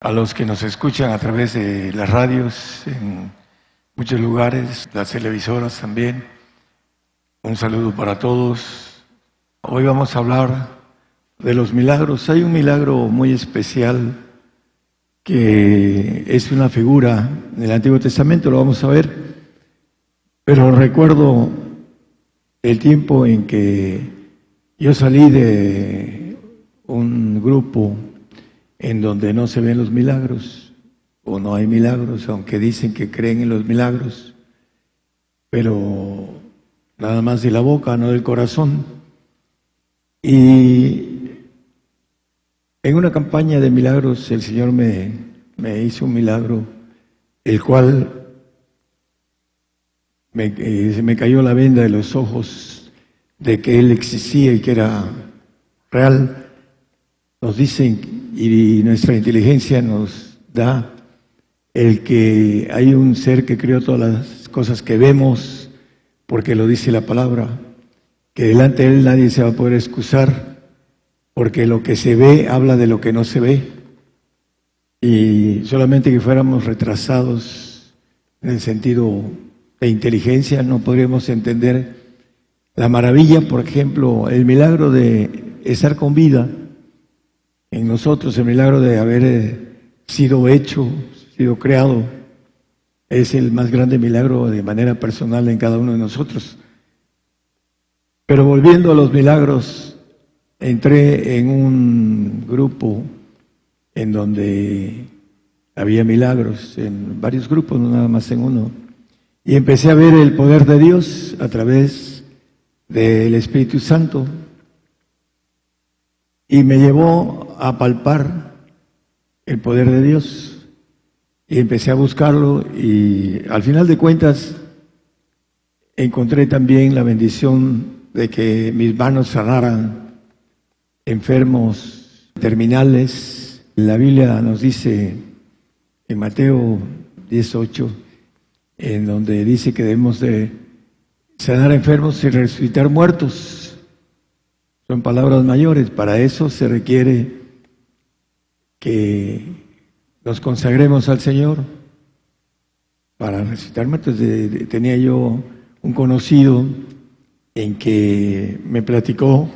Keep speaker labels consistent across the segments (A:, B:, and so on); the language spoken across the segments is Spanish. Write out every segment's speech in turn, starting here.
A: a los que nos escuchan a través de las radios en muchos lugares, las televisoras también. Un saludo para todos. Hoy vamos a hablar de los milagros. Hay un milagro muy especial que es una figura en el Antiguo Testamento, lo vamos a ver, pero recuerdo el tiempo en que yo salí de un grupo en donde no se ven los milagros, o no hay milagros, aunque dicen que creen en los milagros, pero nada más de la boca, no del corazón. Y en una campaña de milagros el Señor me hizo un milagro, el cual se me cayó la venda de los ojos de que Él existía y que era real. Nos dicen, y nuestra inteligencia nos da, el que hay un ser que creó todas las cosas que vemos, porque lo dice la palabra, que delante de Él nadie se va a poder excusar, porque lo que se ve habla de lo que no se ve, y solamente que fuéramos retrasados en el sentido de inteligencia no podríamos entender la maravilla, por ejemplo, el milagro de estar con vida en nosotros, el milagro de haber sido hecho, sido creado, es el más grande milagro de manera personal en cada uno de nosotros. Pero volviendo a los milagros, entré en un grupo en donde había milagros, en varios grupos, no nada más en uno, y empecé a ver el poder de Dios a través del Espíritu Santo, y me llevó a palpar el poder de Dios, y empecé a buscarlo, y al final de cuentas encontré también la bendición de que mis manos sanaran enfermos terminales. La Biblia nos dice en Mateo 18, en donde dice que debemos de sanar enfermos y resucitar muertos. Son palabras mayores. Para eso se requiere que nos consagremos al Señor para resucitar muertos. Tenía yo un conocido en que me platicó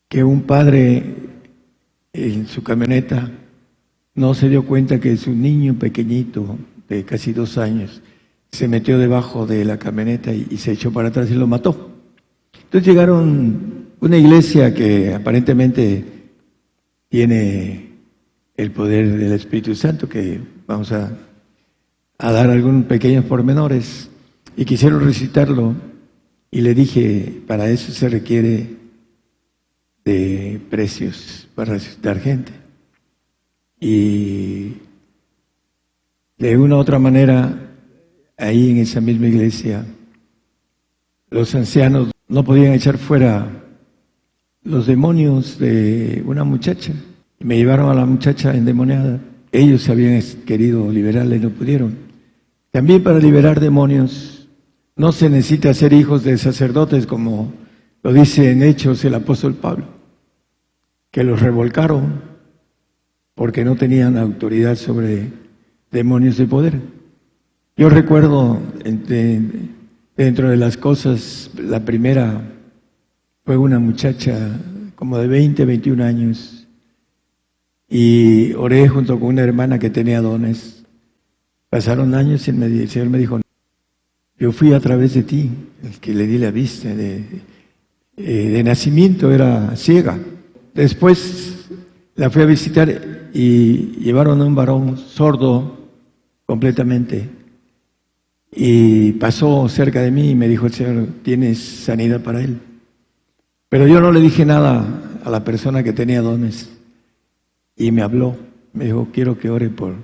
A: que un padre en su camioneta no se dio cuenta que su niño pequeñito de casi 2 años se metió debajo de la camioneta y se echó para atrás y lo mató. Entonces llegaron una iglesia que aparentemente tiene el poder del Espíritu Santo, que vamos a dar algunos pequeños pormenores, y quisieron recitarlo, y le dije, para eso se requiere de precios para resucitar gente. Y de una u otra manera, ahí en esa misma iglesia, los ancianos no podían echar fuera los demonios de una muchacha. Me llevaron a la muchacha endemoniada. Ellos habían querido liberarla y no pudieron. También para liberar demonios no se necesita ser hijos de sacerdotes, como lo dice en Hechos el apóstol Pablo, que los revolcaron porque no tenían autoridad sobre demonios de poder. Yo recuerdo, dentro de las cosas, la primera fue una muchacha como de 20, 21 años, y oré junto con una hermana que tenía dones. Pasaron años y el Señor me dijo, yo fui a través de ti, el que le di la vista, de nacimiento era ciega. Después la fui a visitar y llevaron a un varón sordo completamente, y pasó cerca de mí y me dijo el Señor, tienes sanidad para él. Pero yo no le dije nada a la persona que tenía dones, y me habló, me dijo, quiero que ore por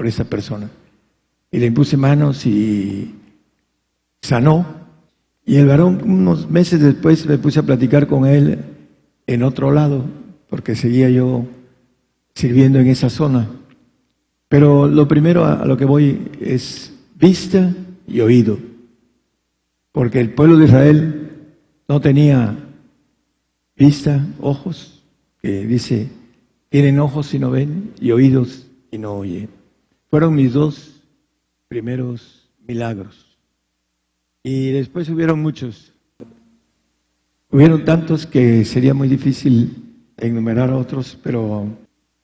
A: esa persona. Y le impuse manos y sanó. Y el varón, unos meses después, me puse a platicar con él en otro lado, porque seguía yo sirviendo en esa zona. Pero lo primero a lo que voy es vista y oído, porque el pueblo de Israel no tenía vista, ojos, que dice tienen ojos y no ven y oídos y no oyen. Fueron mis dos primeros milagros. Y después hubieron muchos. Hubieron tantos que sería muy difícil enumerar a otros, pero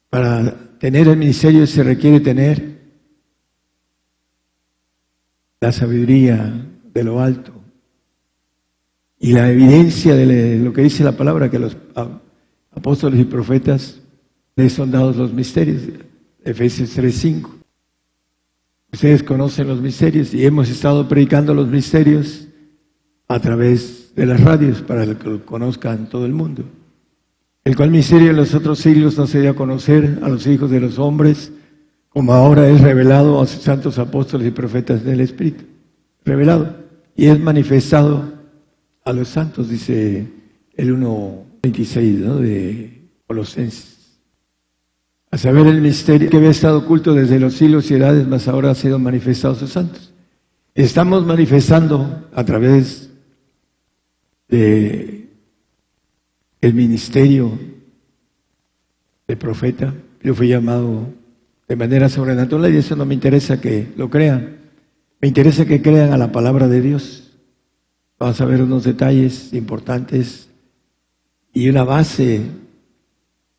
A: para tener el ministerio se requiere tener la sabiduría de lo alto y la evidencia de lo que dice la palabra, que los apóstoles y profetas les son dados los misterios. Efesios 3:5. Ustedes conocen los misterios y hemos estado predicando los misterios a través de las radios para que lo conozcan todo el mundo. El cual misterio en los otros siglos no se dio a conocer a los hijos de los hombres, como ahora es revelado a sus santos apóstoles y profetas del Espíritu. Revelado. Y es manifestado a los santos, dice el 1:26, ¿no?, de Colosenses. A saber el misterio que había estado oculto desde los siglos y edades, mas ahora ha sido manifestado a sus santos. Estamos manifestando a través de el ministerio de profeta. Yo fui llamado de manera sobrenatural y eso no me interesa que lo crean. Me interesa que crean a la palabra de Dios. Vamos a ver unos detalles importantes y una base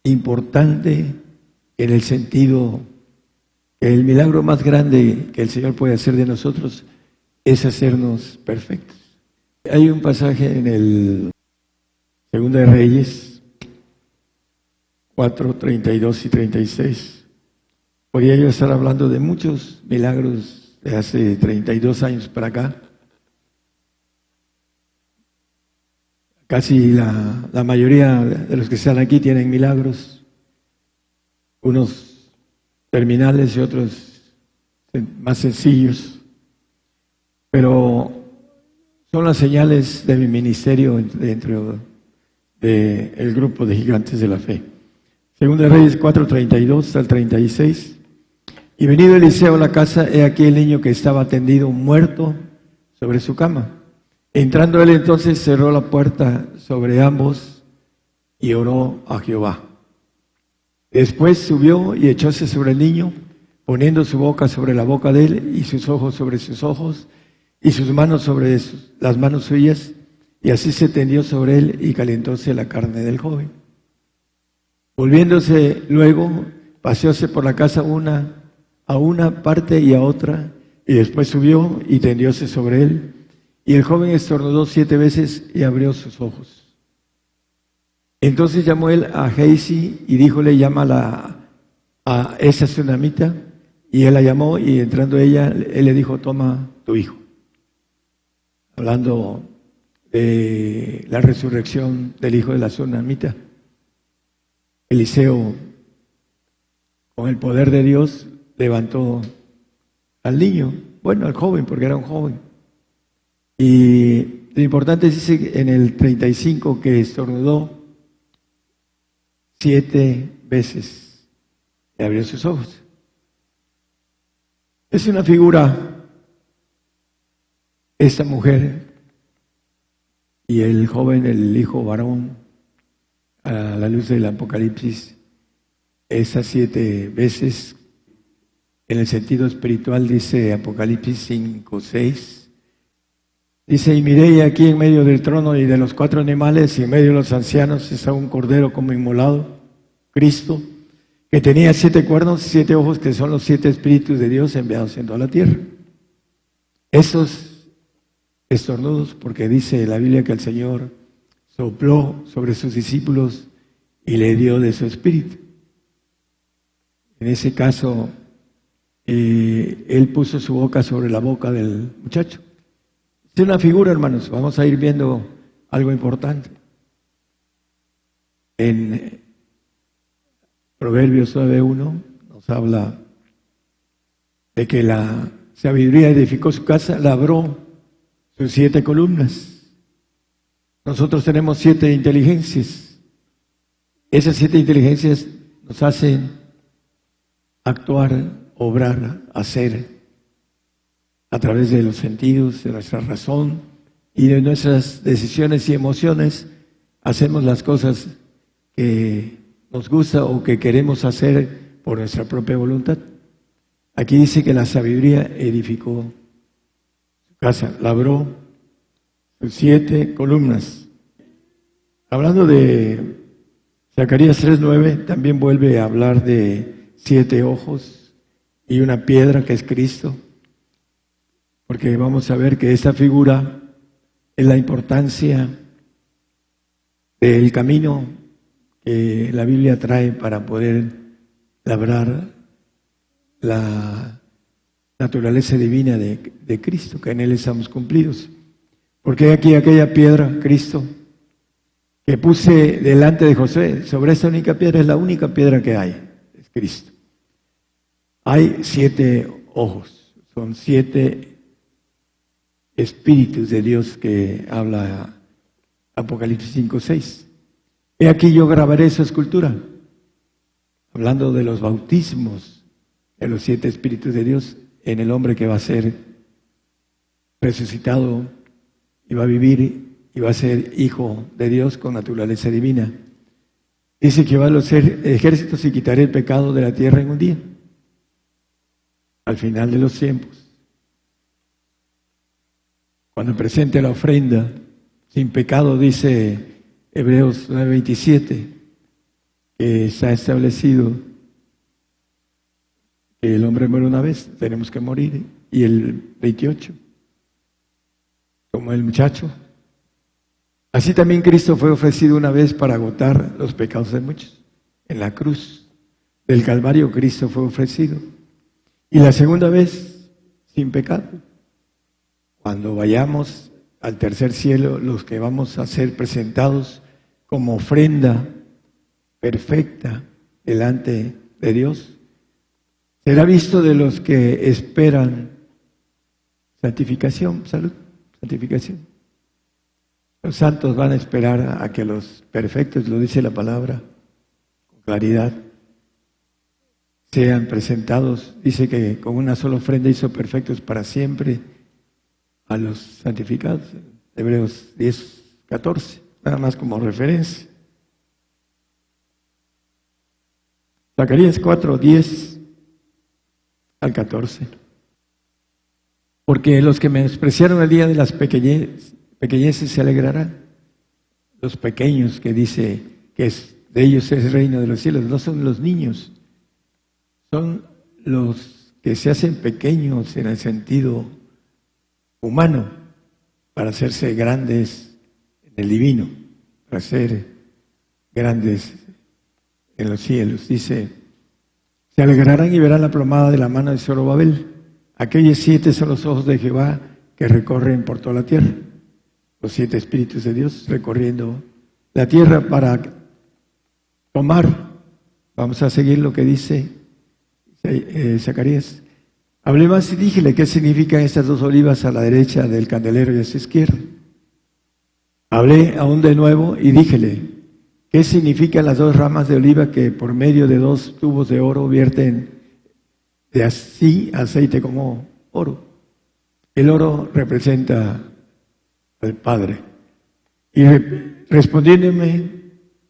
A: importante en el sentido que el milagro más grande que el Señor puede hacer de nosotros es hacernos perfectos. Hay un pasaje en el Segunda de Reyes 4, 32 y 36. Podría yo estar hablando de muchos milagros de hace 32 años para acá. Casi la mayoría de los que están aquí tienen milagros, unos terminales y otros más sencillos, pero son las señales de mi ministerio dentro del grupo de gigantes de la fe. Segunda de Reyes 4, 32 al 36. Y venido Eliseo a la casa, he aquí el niño que estaba tendido muerto sobre su cama. Entrando él entonces cerró la puerta sobre ambos y oró a Jehová. Después subió y echóse sobre el niño, poniendo su boca sobre la boca de él y sus ojos sobre sus ojos y sus manos sobre las manos suyas, y así se tendió sobre él y calentóse la carne del joven. Volviéndose luego, paseóse por la casa a una parte y a otra, y después subió y tendióse sobre él, y el joven estornudó 7 veces y abrió sus ojos. Entonces llamó él a Geisi y díjole, llámala a esa tsunamita, y él la llamó, y entrando ella, él le dijo, toma tu hijo. Hablando de la resurrección del hijo de la tsunamita. Eliseo, con el poder de Dios, levantó al niño, bueno, al joven, porque era un joven. Y lo importante dice en el 35 que estornudó 7 veces y abrió sus ojos. Es una figura, esta mujer y el joven, el hijo varón, a la luz del Apocalipsis, esas 7 veces, en el sentido espiritual dice Apocalipsis 5, 6, dice, y miré y aquí en medio del trono y de los 4 animales y en medio de los ancianos está un cordero como inmolado, Cristo, que tenía 7 cuernos y 7 ojos, que son los 7 espíritus de Dios enviados en toda la tierra. Esos estornudos, porque dice la Biblia que el Señor sopló sobre sus discípulos y le dio de su espíritu. En ese caso, él puso su boca sobre la boca del muchacho. Es una figura, hermanos. Vamos a ir viendo algo importante. En Proverbios 9:1 nos habla de que la sabiduría edificó su casa, labró sus 7 columnas. Nosotros tenemos 7 inteligencias. Esas 7 inteligencias nos hacen actuar, obrar, hacer a través de los sentidos, de nuestra razón y de nuestras decisiones y emociones. Hacemos las cosas que nos gusta o que queremos hacer por nuestra propia voluntad. Aquí dice que la sabiduría edificó su casa, labró sus 7 columnas. Hablando de Zacarías 3:9, también vuelve a hablar de 7 ojos y una piedra que es Cristo, porque vamos a ver que esta figura es la importancia del camino que la Biblia trae para poder labrar la naturaleza divina de Cristo, que en Él estamos cumplidos. Porque aquí aquella piedra, Cristo, que puse delante de Josué, sobre esta única piedra, es la única piedra que hay, es Cristo. Hay 7 ojos, son 7 espíritus de Dios que habla Apocalipsis 5:6. He aquí yo grabaré esa escultura, hablando de los bautismos de los 7 espíritus de Dios en el hombre que va a ser resucitado y va a vivir y va a ser hijo de Dios con naturaleza divina. Dice que va a los ejércitos y quitaré el pecado de la tierra en un día, al final de los tiempos. Cuando presente la ofrenda sin pecado, dice Hebreos 9:27, que está establecido que el hombre muere una vez, tenemos que morir. Y el 28, como el muchacho. Así también Cristo fue ofrecido una vez para agotar los pecados de muchos. En la cruz del Calvario Cristo fue ofrecido. Y la segunda vez, sin pecado. Cuando vayamos al tercer cielo, los que vamos a ser presentados como ofrenda perfecta delante de Dios, será visto de los que esperan santificación, salud, santificación. Los santos van a esperar a que los perfectos, lo dice la palabra con claridad, sean presentados. Dice que con una sola ofrenda hizo perfectos para siempre a los santificados. Hebreos 10:14, nada más como referencia. Zacarías 4:10 al 14. Porque los que menospreciaron el día de las pequeñeces se alegrarán. Los pequeños, que dice que de ellos es el reino de los cielos, no son los niños, son los que se hacen pequeños en el sentido humano para hacerse grandes en el divino, para ser grandes en los cielos. Dice, se alegrarán y verán la plomada de la mano de Zorobabel. Aquellos 7 son los ojos de Jehová que recorren por toda la tierra. Los 7 espíritus de Dios recorriendo la tierra para tomar. Vamos a seguir lo que dice Zacarías. Hablé más y díjele qué significan estas 2 olivas a la derecha del candelero y a su izquierda. Hablé aún de nuevo y díjele qué significan las 2 ramas de oliva que por medio de 2 tubos de oro vierten de así aceite como oro. El oro representa al Padre. Y respondiéndome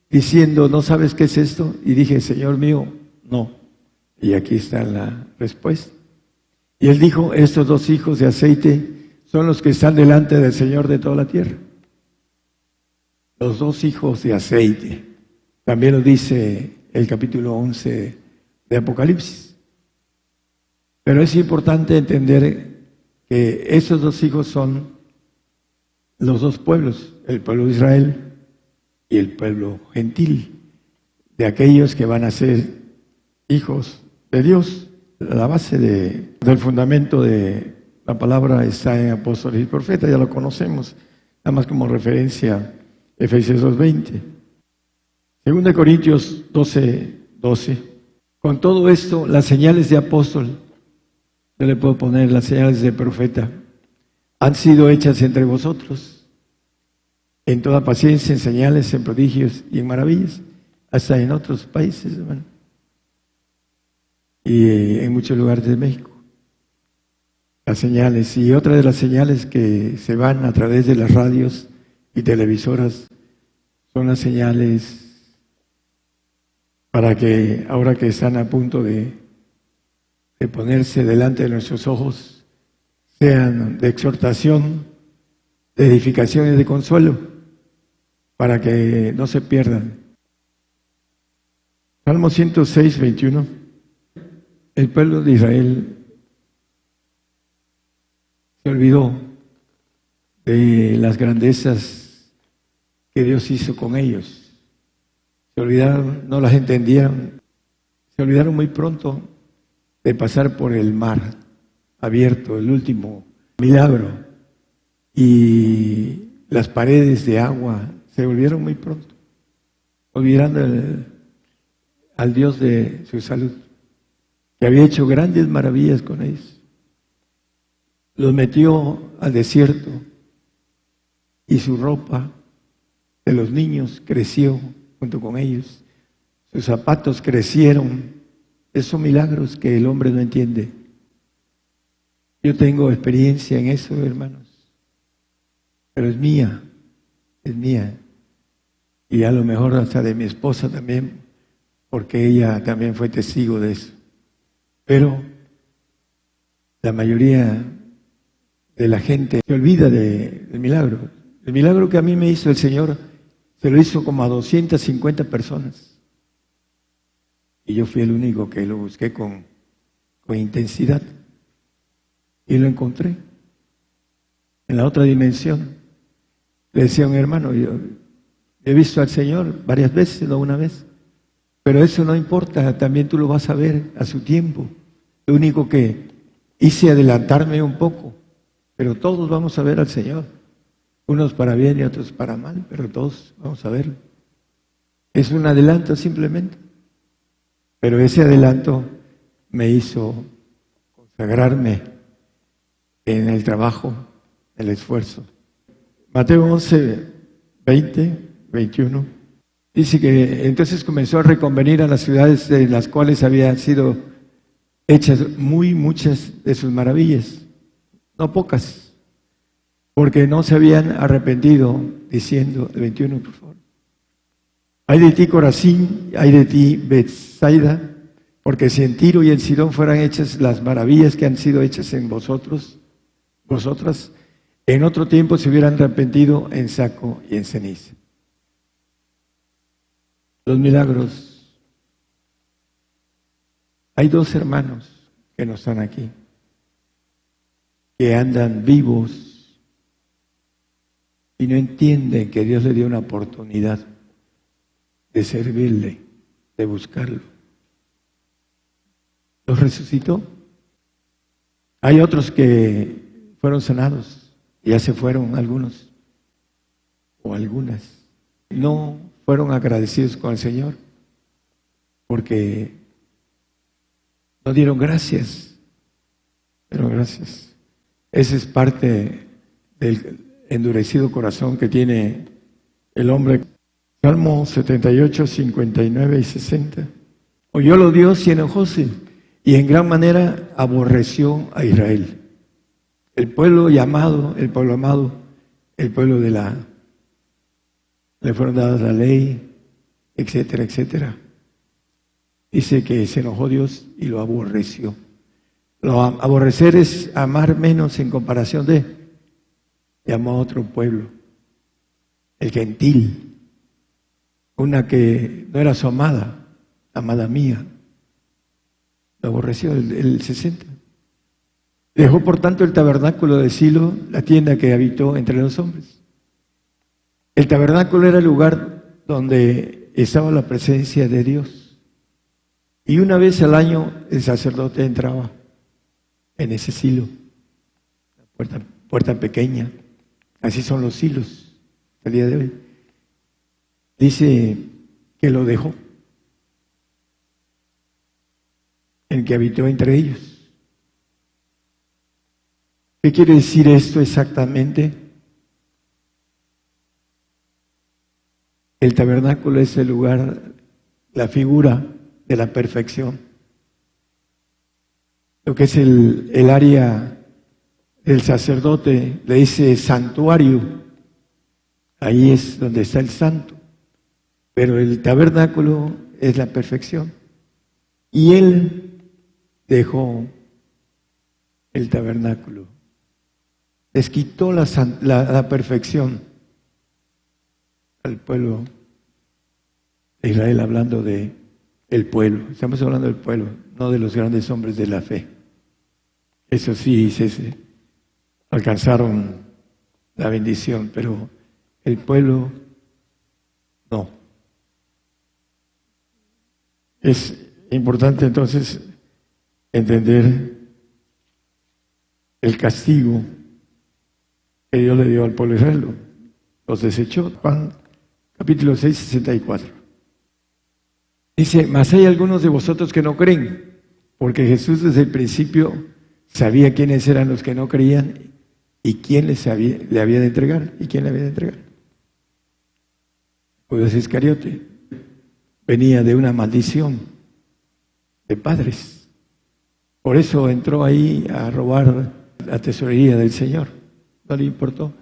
A: diciendo, ¿no sabes qué es esto? Y dije, Señor mío, no. Y aquí está la respuesta. Y él dijo, estos 2 hijos de aceite son los que están delante del Señor de toda la tierra. Los 2 hijos de aceite. También lo dice el capítulo 11 de Apocalipsis. Pero es importante entender que esos 2 hijos son los 2 pueblos, el pueblo de Israel y el pueblo gentil, de aquellos que van a ser hijos de Dios. La base del fundamento de la palabra está en Apóstoles y Profetas, ya lo conocemos, nada más como referencia Efesios 2:20. 2 Corintios 12:12. Con todo esto, las señales de apóstol, yo le puedo poner las señales de profeta, han sido hechas entre vosotros, en toda paciencia, en señales, en prodigios y en maravillas, hasta en otros países, hermano, y en muchos lugares de México. Las señales, y otra de las señales que se van a través de las radios y televisoras son las señales para que ahora que están a punto de ponerse delante de nuestros ojos, sean de exhortación, de edificación y de consuelo, para que no se pierdan. Salmo 106, 21. El pueblo de Israel se olvidó de las grandezas que Dios hizo con ellos. Se olvidaron, no las entendieron, se olvidaron muy pronto de pasar por el mar abierto, el último milagro, y las paredes de agua se volvieron muy pronto, olvidando al Dios de su salud, que había hecho grandes maravillas con ellos. Los metió al desierto y su ropa de los niños creció junto con ellos. Sus zapatos crecieron. Esos son milagros que el hombre no entiende. Yo tengo experiencia en eso, hermanos, pero es mía. Y a lo mejor hasta de mi esposa también, porque ella también fue testigo de eso. Pero la mayoría de la gente se olvida del milagro. El milagro que a mí me hizo el Señor, se lo hizo como a 250 personas. Y yo fui el único que lo busqué con intensidad. Y lo encontré en la otra dimensión. Le decía a un hermano, yo he visto al Señor varias veces, no una vez. Pero eso no importa, también tú lo vas a ver a su tiempo. Lo único que hice adelantarme un poco, pero todos vamos a ver al Señor. Unos para bien y otros para mal, pero todos vamos a verlo. Es un adelanto simplemente. Pero ese adelanto me hizo consagrarme en el trabajo, el esfuerzo. Mateo 11, 20, 21. Dice que entonces comenzó a reconvenir a las ciudades de las cuales habían sido hechas muchas de sus maravillas, no pocas, porque no se habían arrepentido, diciendo, el 21 por favor, ay de ti Corazín, ay de ti Betsaida, porque si en Tiro y en Sidón fueran hechas las maravillas que han sido hechas en vosotras, en otro tiempo se hubieran arrepentido en saco y en ceniza. Los milagros. Hay dos hermanos que no están aquí, que andan vivos y no entienden que Dios le dio una oportunidad de servirle, de buscarlo. Los resucitó. Hay otros que fueron sanados, ya se fueron algunos o algunas. No fueron agradecidos con el Señor porque no dieron gracias. Pero gracias. Esa es parte del endurecido corazón que tiene el hombre. Salmo 78, 59 y 60. Oyólo Dios y enojóse, y en gran manera aborreció a Israel. El pueblo llamado, el pueblo amado, el pueblo le fueron dadas la ley, etcétera, etcétera. Dice que se enojó Dios y lo aborreció. Aborrecer es amar menos en comparación de. Llamó a otro pueblo, el gentil, una que no era su amada mía. Lo aborreció el 60. Dejó por tanto el tabernáculo de Silo, la tienda que habitó entre los hombres. El tabernáculo era el lugar donde estaba la presencia de Dios. Y una vez al año el sacerdote entraba en ese silo, la puerta pequeña. Así son los silos el día de hoy. Dice que lo dejó, el que habitó entre ellos. ¿Qué quiere decir esto exactamente? El tabernáculo es el lugar, la figura de la perfección. Lo que es el área del sacerdote, le dice santuario. Ahí es donde está el santo. Pero el tabernáculo es la perfección. Y Él dejó el tabernáculo, les quitó la perfección al pueblo de Israel, hablando de el pueblo. Estamos hablando del pueblo, no de los grandes hombres de la fe. Eso sí, se alcanzaron la bendición, pero el pueblo no. Es importante entonces entender el castigo que Dios le dio al pueblo de Israel. Los desechó. Juan capítulo 6, 64. Dice, mas hay algunos de vosotros que no creen, porque Jesús desde el principio sabía quiénes eran los que no creían y quién le había de entregar. ¿Y quién le había de entregar? Judas Iscariote venía de una maldición de padres. Por eso entró ahí a robar la tesorería del Señor. No le importó.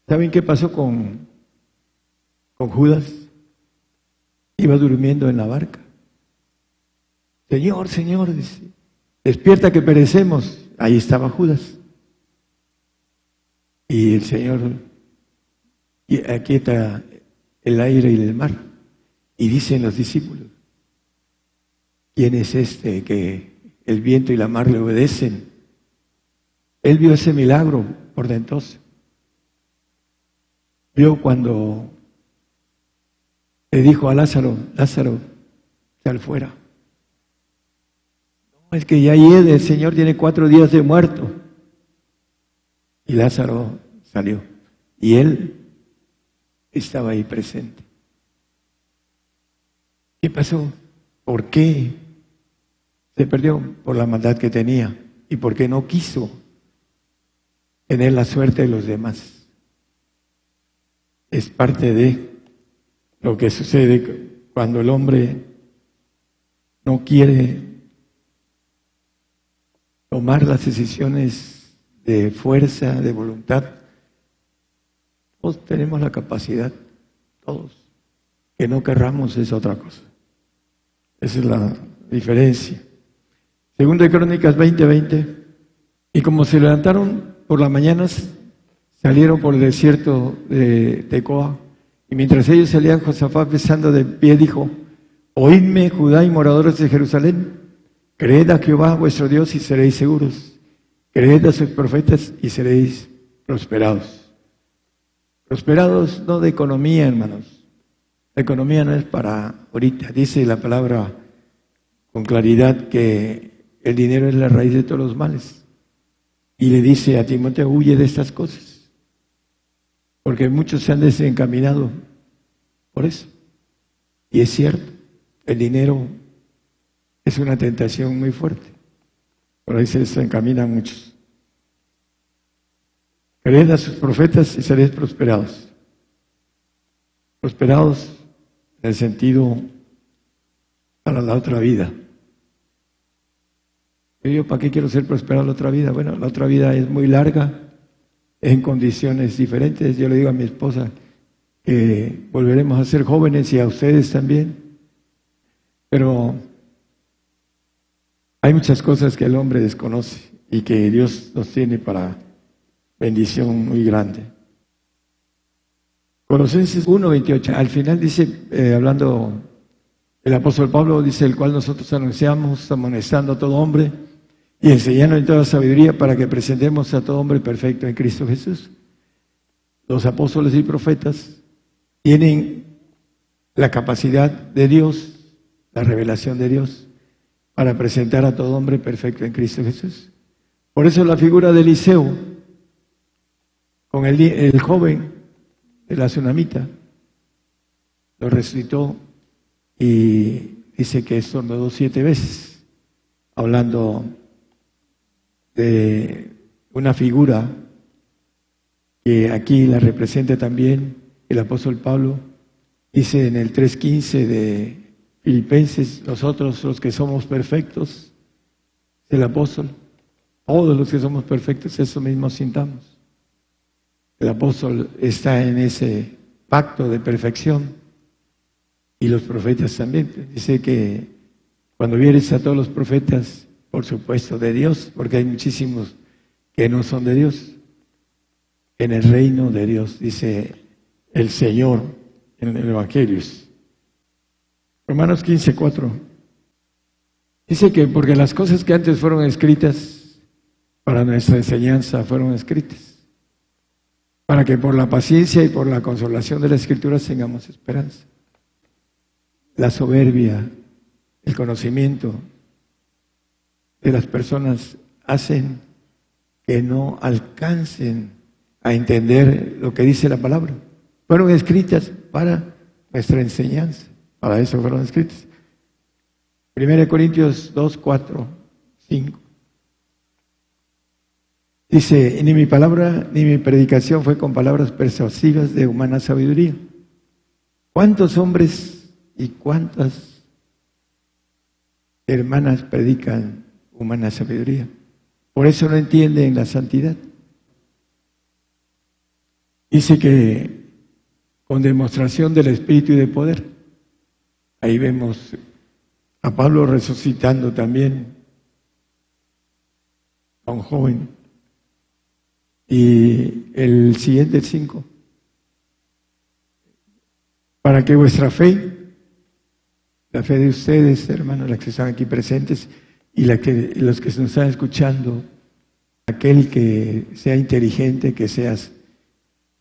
A: ¿Saben qué pasó con Judas? Iba durmiendo en la barca. Señor, Señor, dice, despierta que perecemos. Ahí estaba Judas. Y el Señor aquieta el aire y el mar. Y dicen los discípulos, ¿quién es este que el viento y la mar le obedecen? Él vio ese milagro portentoso. Vio cuando le dijo a Lázaro, Lázaro, sal fuera. No, es que ya hiede, el Señor tiene 4 días de muerto. Y Lázaro salió. Y él estaba ahí presente. ¿Qué pasó? ¿Por qué se perdió? Por la maldad que tenía y porque no quiso tener la suerte de los demás. Es parte de lo que sucede cuando el hombre no quiere tomar las decisiones de fuerza, de voluntad. Todos tenemos la capacidad, todos. Que no querramos es otra cosa. Esa es la diferencia. Segunda de Crónicas 20:20. Y como se levantaron por las mañanas, salieron por el desierto de Tecoa. Y mientras ellos salían, Josafat, besando de pie, dijo, oídme, Judá y moradores de Jerusalén, creed a Jehová vuestro Dios y seréis seguros. Creed a sus profetas y seréis prosperados. Prosperados no de economía, hermanos. La economía no es para ahorita. Dice la palabra con claridad que el dinero es la raíz de todos los males. Y le dice a Timoteo, huye de estas cosas. Porque muchos se han desencaminado por eso. Y es cierto, el dinero es una tentación muy fuerte. Por ahí se desencaminan muchos. Creed a sus profetas y seréis prosperados. Prosperados en el sentido para la otra vida. Yo, ¿para qué quiero ser prosperado en la otra vida? Bueno, la otra vida es muy larga, en condiciones diferentes. Yo le digo a mi esposa que volveremos a ser jóvenes y a ustedes también. Pero hay muchas cosas que el hombre desconoce y que Dios nos tiene para bendición muy grande. Colosenses 1:28, al final dice, hablando el apóstol Pablo, dice, el cual nosotros anunciamos, amonestando a todo hombre y enseñando en toda sabiduría para que presentemos a todo hombre perfecto en Cristo Jesús. Los apóstoles y profetas tienen la capacidad de Dios, la revelación de Dios, para presentar a todo hombre perfecto en Cristo Jesús. Por eso la figura de Eliseo, con el joven de la tsunamita, lo resucitó y dice que estornudó 7 veces, hablando de una figura que aquí la representa también el apóstol Pablo. Dice en el 3:15 de Filipenses, nosotros los que somos perfectos, el apóstol, todos los que somos perfectos, eso mismo sintamos. El apóstol está en ese pacto de perfección y los profetas también. Dice que cuando vieres a todos los profetas, por supuesto de Dios, porque hay muchísimos que no son de Dios, en el reino de Dios, dice el Señor en el Evangelio. Romanos 15:4. Dice que porque las cosas que antes fueron escritas para nuestra enseñanza fueron escritas, para que por la paciencia y por la consolación de la Escritura tengamos esperanza. La soberbia, el conocimiento de las personas hacen que no alcancen a entender lo que dice la palabra. Fueron escritas para nuestra enseñanza, para eso fueron escritas. 1 Corintios 2, 4, 5. Dice, ni mi palabra ni mi predicación fue con palabras persuasivas de humana sabiduría. ¿Cuántos hombres y cuántas hermanas predican humana sabiduría? Por eso no entienden la santidad. Dice que con demostración del Espíritu y de poder. Ahí vemos a Pablo resucitando también a un joven. Y el siguiente 5. Para que vuestra fe, la fe de ustedes, hermanos, las que están aquí presentes, y los que nos están escuchando, aquel que sea inteligente, que seas,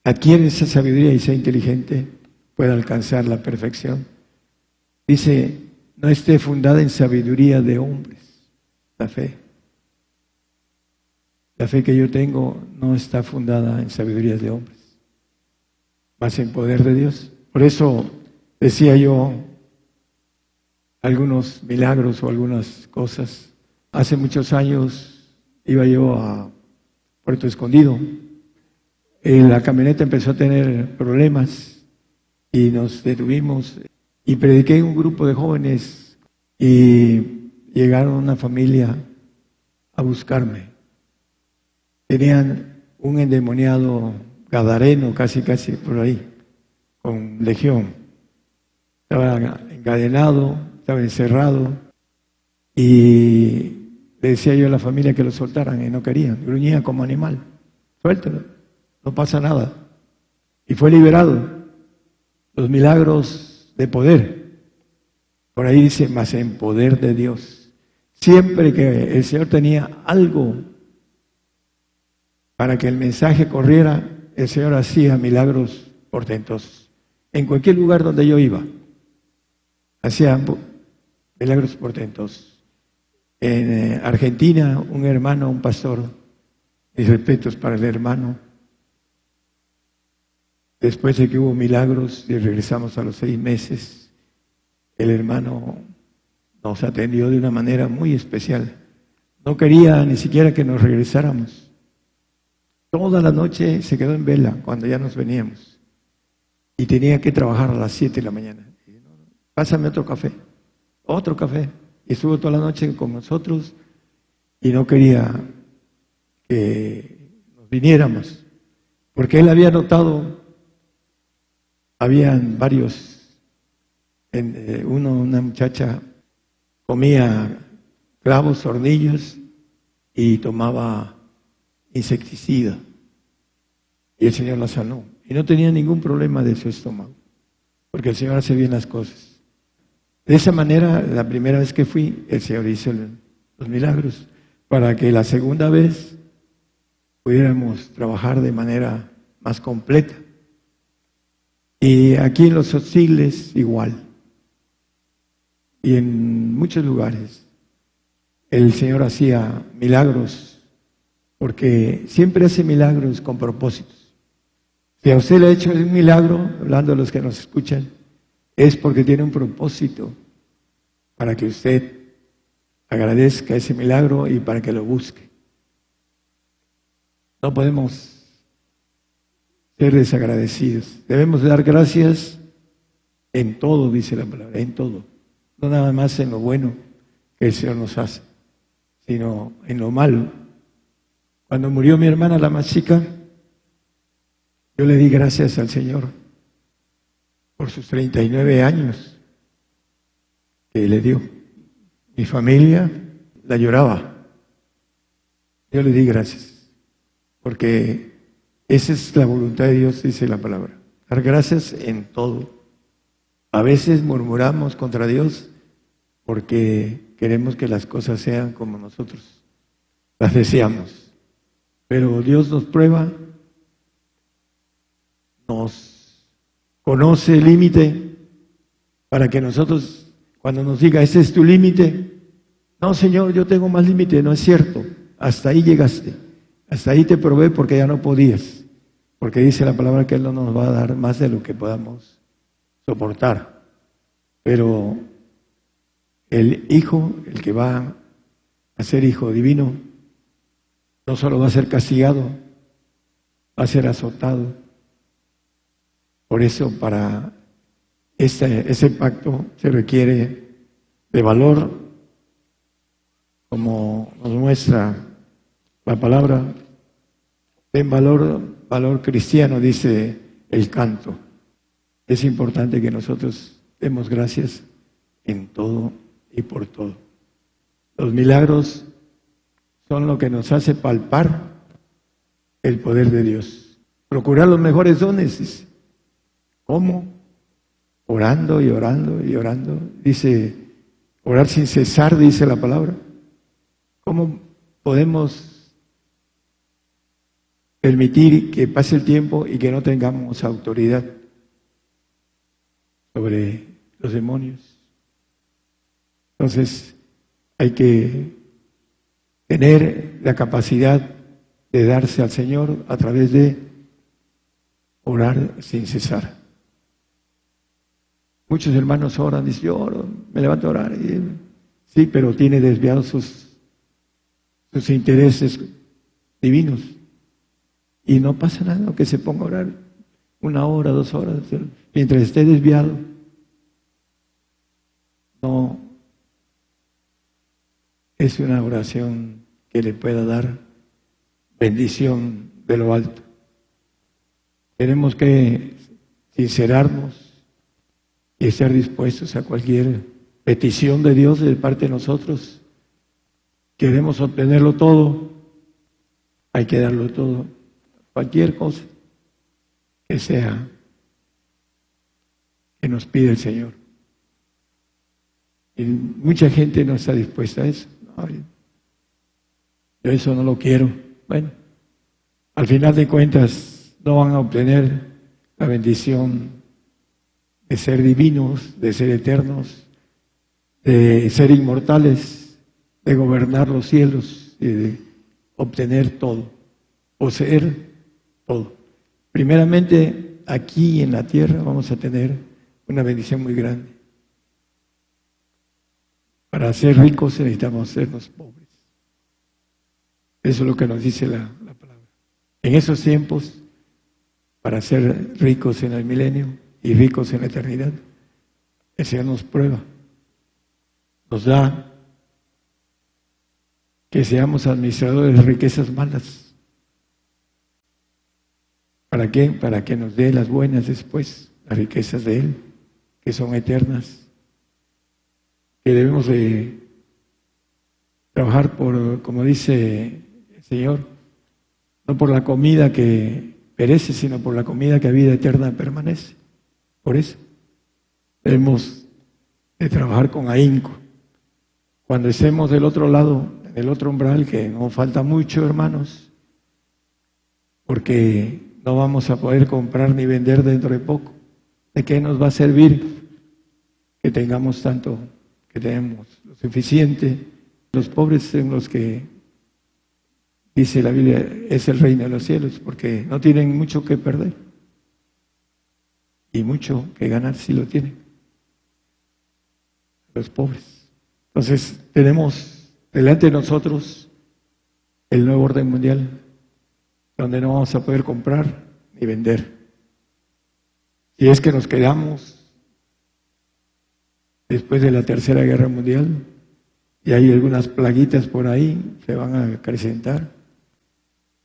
A: adquiere esa sabiduría y sea inteligente, pueda alcanzar la perfección. Dice, no esté fundada en sabiduría de hombres, la fe. La fe que yo tengo no está fundada en sabiduría de hombres, más en poder de Dios. Por eso decía yo algunos milagros o algunas cosas. Hace muchos años iba yo a Puerto Escondido. La camioneta empezó a tener problemas y nos detuvimos y prediqué en un grupo de jóvenes y llegaron una familia a buscarme. Tenían un endemoniado gadareno casi por ahí, con legión. Estaba encadenado, estaba encerrado y le decía yo a la familia que lo soltaran y no querían, gruñía como animal. Suéltalo, no pasa nada. Y fue liberado. Los milagros de poder. Por ahí dice, más en poder de Dios. Siempre que el Señor tenía algo para que el mensaje corriera, el Señor hacía milagros portentosos. En cualquier lugar donde yo iba, hacía milagros portentosos. En Argentina, un hermano, un pastor, mis respetos para el hermano. Después de que hubo milagros y regresamos a los 6 meses, el hermano nos atendió de una manera muy especial. No quería ni siquiera que nos regresáramos. Toda la noche se quedó en vela cuando ya nos veníamos. Y tenía que trabajar a las 7 de la mañana. Pásame otro café. Otro café. Y estuvo toda la noche con nosotros y no quería que nos viniéramos. Porque él había notado, habían varios, una muchacha comía clavos, hornillos y tomaba insecticida. Y el Señor la sanó. Y no tenía ningún problema de su estómago, porque el Señor hace bien las cosas. De esa manera, la primera vez que fui, el Señor hizo los milagros, para que la segunda vez pudiéramos trabajar de manera más completa. Y aquí en los hostiles igual. Y en muchos lugares el Señor hacía milagros, porque siempre hace milagros con propósitos. Si a usted le ha hecho un milagro, hablando de los que nos escuchan, es porque tiene un propósito para que usted agradezca ese milagro y para que lo busque. No podemos ser desagradecidos. Debemos dar gracias en todo, dice la palabra, en todo. No nada más en lo bueno que el Señor nos hace, sino en lo malo. Cuando murió mi hermana, la más chica, yo le di gracias al Señor por sus 39 años que le dio. Mi familia la lloraba. Yo le di gracias, porque esa es la voluntad de Dios, dice la palabra. Dar gracias en todo. A veces murmuramos contra Dios porque queremos que las cosas sean como nosotros las deseamos. Pero Dios nos prueba, nos conoce el límite para que nosotros, cuando nos diga, ese es tu límite, no, Señor, yo tengo más límite, no es cierto, hasta ahí llegaste, hasta ahí te probé porque ya no podías, porque dice la palabra que Él no nos va a dar más de lo que podamos soportar. Pero el Hijo, el que va a ser Hijo divino, no solo va a ser castigado, va a ser azotado. Por eso, para ese pacto se requiere de valor, como nos muestra la palabra. En valor cristiano, dice el canto. Es importante que nosotros demos gracias en todo y por todo. Los milagros son lo que nos hace palpar el poder de Dios. Procurar los mejores dones, dice. ¿Cómo? Orando y orando y orando. Dice, orar sin cesar, dice la palabra. ¿Cómo podemos permitir que pase el tiempo y que no tengamos autoridad sobre los demonios? Entonces, hay que tener la capacidad de darse al Señor a través de orar sin cesar. Muchos hermanos oran, dicen, yo oro, me levanto a orar. Sí, pero tiene desviados sus intereses divinos. Y no pasa nada, aunque se ponga a orar 1 hora, 2 horas, mientras esté desviado, no es una oración que le pueda dar bendición de lo alto. Tenemos que sincerarnos y estar dispuestos a cualquier petición de Dios de parte de nosotros. Queremos obtenerlo todo, hay que darlo todo. Cualquier cosa que sea que nos pide el Señor. Y mucha gente no está dispuesta a eso. Ay, yo eso no lo quiero. Bueno, al final de cuentas no van a obtener la bendición de ser divinos, de ser eternos, de ser inmortales, de gobernar los cielos y de obtener todo, poseer todo. Primeramente, aquí en la tierra vamos a tener una bendición muy grande. Para ser ricos necesitamos sernos pobres. Eso es lo que nos dice la palabra. En esos tiempos, para ser ricos en el milenio y ricos en la eternidad, el Señor nos prueba, nos da que seamos administradores de riquezas malas. ¿Para qué? Para que nos dé las buenas después, las riquezas de Él, que son eternas, que debemos de trabajar por, como dice el Señor, no por la comida que perece, sino por la comida que a vida eterna permanece. Por eso debemos de trabajar con ahínco. Cuando estemos del otro lado, en el otro umbral, que no falta mucho, hermanos, porque no vamos a poder comprar ni vender dentro de poco. ¿De qué nos va a servir que tengamos tanto, que tenemos lo suficiente? Los pobres son los que, dice la Biblia, es el reino de los cielos, porque no tienen mucho que perder y mucho que ganar si lo tienen. Los pobres. Entonces tenemos delante de nosotros el nuevo orden mundial, donde no vamos a poder comprar ni vender. Si es que nos quedamos después de la Tercera Guerra Mundial, y hay algunas plaguitas por ahí, se van a acrecentar.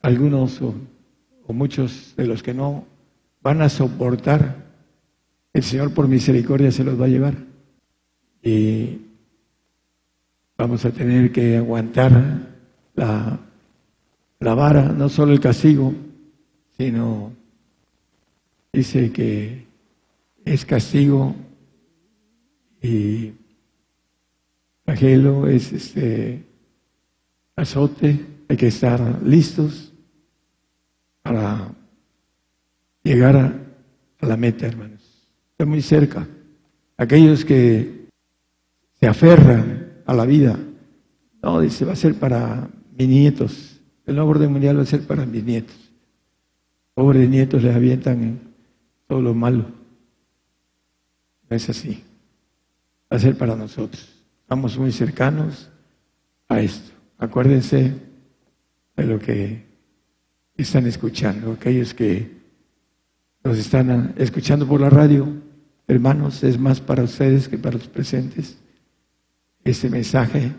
A: Algunos o muchos de los que no van a soportar, el Señor por misericordia se los va a llevar. y vamos a tener que aguantar la vara, no solo el castigo, sino dice que es castigo y flagelo, es azote. Hay que estar listos para llegar a la meta, hermanos. Está muy cerca. Aquellos que se aferran a la vida, no, dice, va a ser para mis nietos. El nuevo orden mundial va a ser para mis nietos. Pobres nietos les avientan todo lo malo. No es así. Va a ser para nosotros. Estamos muy cercanos a esto. Acuérdense de lo que están escuchando. Aquellos que nos están escuchando por la radio, hermanos, es más para ustedes que para los presentes. Este mensaje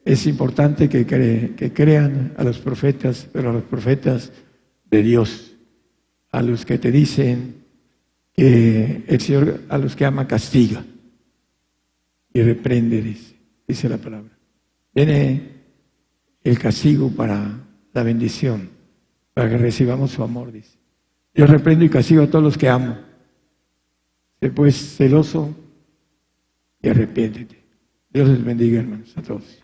A: es importante que crean a los profetas, pero a los profetas de Dios, a los que te dicen que el Señor a los que ama castiga y reprende, dice la palabra. Viene el castigo para la bendición, para que recibamos su amor, dice. Yo reprendo y castigo a todos los que amo. Sé pues celoso y arrepiéntete. Dios les bendiga, hermanos, a todos.